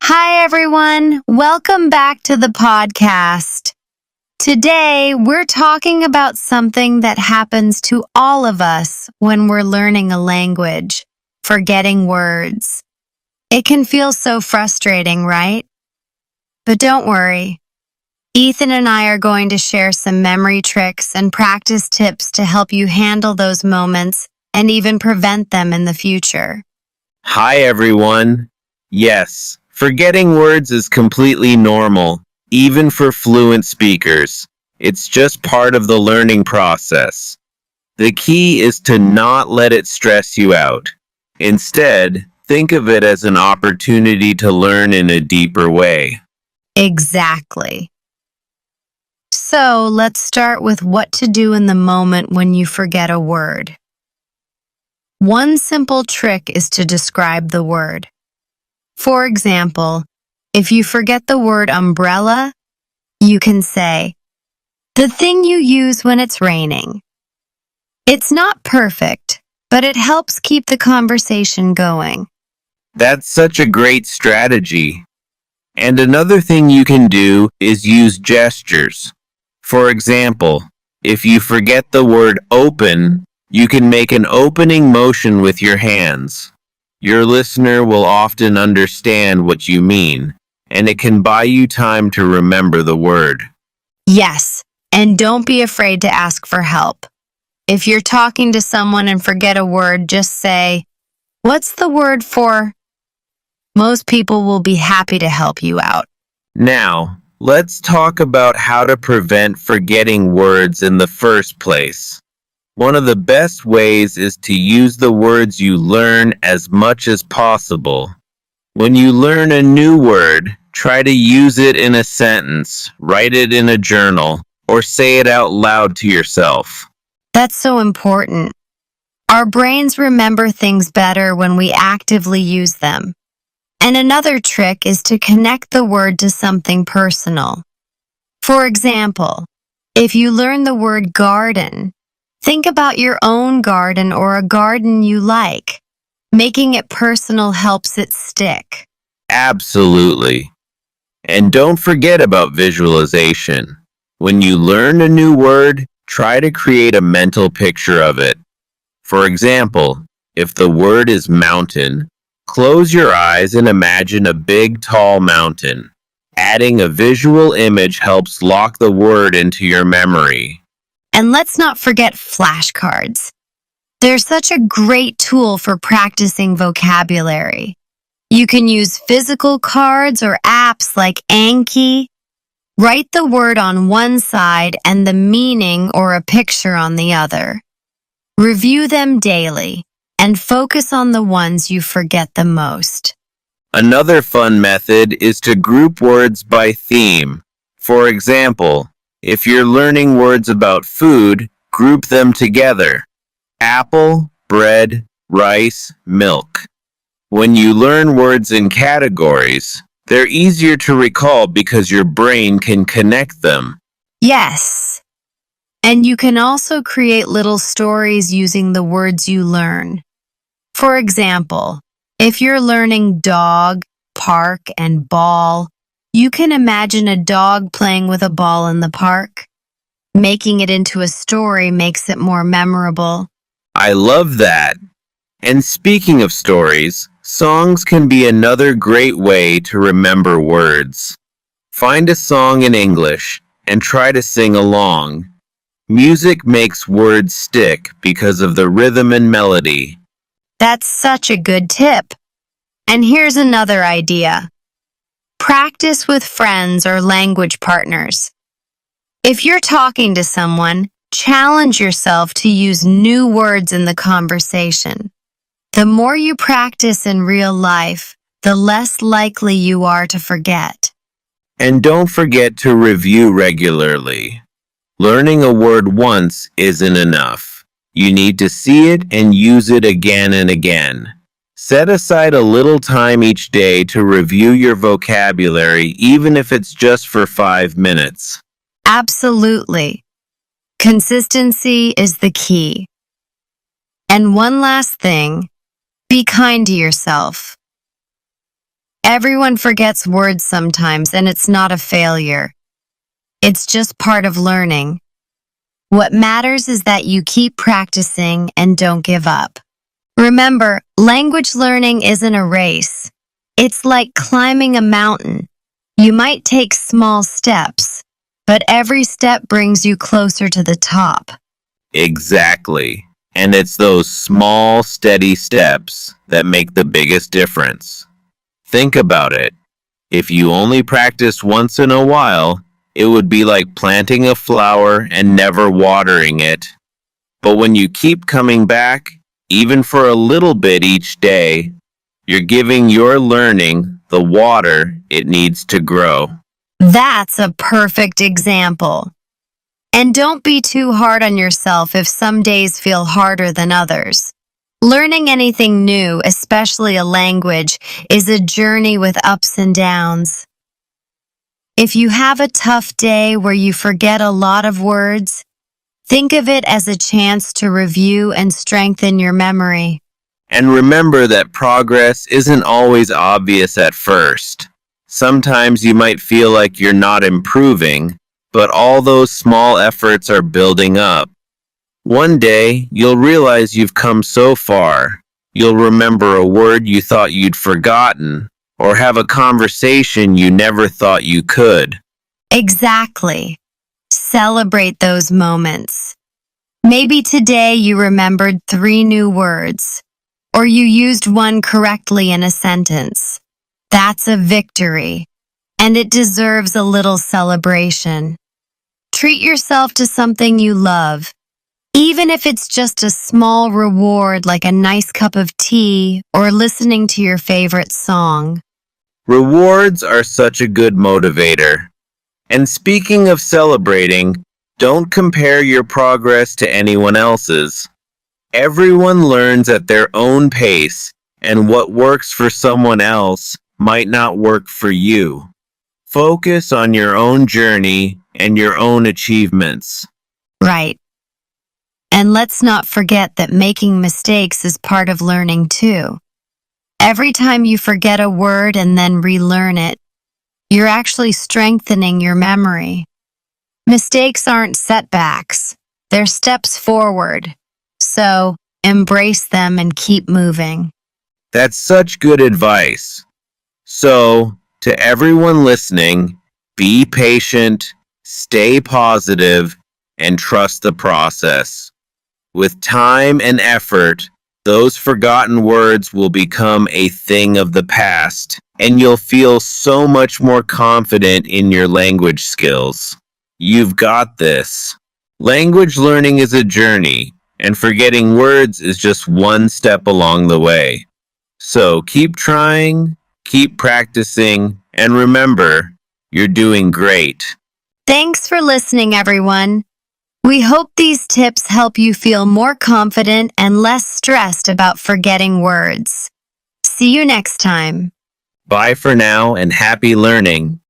Hi, everyone. Welcome back to the podcast. Today, we're talking about something that happens to all of us when we're learning a language, forgetting words. It can feel so frustrating, right? But don't worry. Ethan and I are going to share some memory tricks and practice tips to help you handle those moments and even prevent them in the future. Hi, everyone. Yes, forgetting words is completely normal, even for fluent speakers. It's just part of the learning process. The key is to not let it stress you out. Instead, think of it as an opportunity to learn in a deeper way. Exactly. So let's start with what to do in the moment when you forget a word. One simple trick is to describe the word. For example, if you forget the word umbrella, you can say, the thing you use when it's raining. It's not perfect, but it helps keep the conversation going. That's such a great strategy. And another thing you can do is use gestures. For example, if you forget the word open, you can make an opening motion with your hands. Your listener will often understand what you mean, and it can buy you time to remember the word. Yes, and don't be afraid to ask for help. If you're talking to someone and forget a word, just say, "What's the word for?" Most people will be happy to help you out. Now, let's talk about how to prevent forgetting words in the first place. One of the best ways is to use the words you learn as much as possible. When you learn a new word, try to use it in a sentence, write it in a journal, or say it out loud to yourself. That's so important. Our brains remember things better when we actively use them. And another trick is to connect the word to something personal. For example, if you learn the word garden, think about your own garden or a garden you like. Making it personal helps it stick. Absolutely. And don't forget about visualization. When you learn a new word, try to create a mental picture of it. For example, if the word is mountain, close your eyes and imagine a big, tall mountain. Adding a visual image helps lock the word into your memory. And let's not forget flashcards. They're such a great tool for practicing vocabulary. You can use physical cards or apps like Anki. Write the word on one side and the meaning or a picture on the other. Review them daily and focus on the ones you forget the most. Another fun method is to group words by theme. For example, if you're learning words about food, group them together. Apple, bread, rice, milk. When you learn words in categories, they're easier to recall because your brain can connect them. Yes. And you can also create little stories using the words you learn. For example, if you're learning dog, park, and ball, you can imagine a dog playing with a ball in the park. Making it into a story makes it more memorable. I love that. And speaking of stories, songs can be another great way to remember words. Find a song in English and try to sing along. Music makes words stick because of the rhythm and melody. That's such a good tip. And here's another idea. Practice with friends or language partners. If you're talking to someone, challenge yourself to use new words in the conversation. The more you practice in real life, the less likely you are to forget. And don't forget to review regularly. Learning a word once isn't enough. You need to see it and use it again and again. Set aside a little time each day to review your vocabulary, even if it's just for 5 minutes. Absolutely. Consistency is the key. And one last thing, be kind to yourself. Everyone forgets words sometimes, and it's not a failure. It's just part of learning. What matters is that you keep practicing and don't give up. Remember, language learning isn't a race. It's like climbing a mountain. You might take small steps, but every step brings you closer to the top. Exactly. And it's those small, steady steps that make the biggest difference. Think about it. If you only practiced once in a while, it would be like planting a flower and never watering it. But when you keep coming back, even for a little bit each day, you're giving your learning the water it needs to grow. That's a perfect example. And don't be too hard on yourself if some days feel harder than others. Learning anything new, especially a language, is a journey with ups and downs. If you have a tough day where you forget a lot of words, think of it as a chance to review and strengthen your memory. And remember that progress isn't always obvious at first. Sometimes you might feel like you're not improving, but all those small efforts are building up. One day, you'll realize you've come so far. You'll remember a word you thought you'd forgotten, or have a conversation you never thought you could. Exactly. Celebrate those moments. Maybe today you remembered 3 new words, or you used one correctly in a sentence. That's a victory, and it deserves a little celebration. Treat yourself to something you love, even if it's just a small reward like a nice cup of tea or listening to your favorite song. Rewards are such a good motivator. And speaking of celebrating, don't compare your progress to anyone else's. Everyone learns at their own pace, and what works for someone else might not work for you. Focus on your own journey and your own achievements. Right. And let's not forget that making mistakes is part of learning too. Every time you forget a word and then relearn it, you're actually strengthening your memory. Mistakes aren't setbacks, they're steps forward. So, embrace them and keep moving. That's such good advice. So, to everyone listening, be patient, stay positive, and trust the process. With time and effort, those forgotten words will become a thing of the past, and you'll feel so much more confident in your language skills. You've got this. Language learning is a journey, and forgetting words is just one step along the way. So keep trying, keep practicing, and remember, you're doing great. Thanks for listening, everyone. We hope these tips help you feel more confident and less stressed about forgetting words. See you next time. Bye for now and happy learning.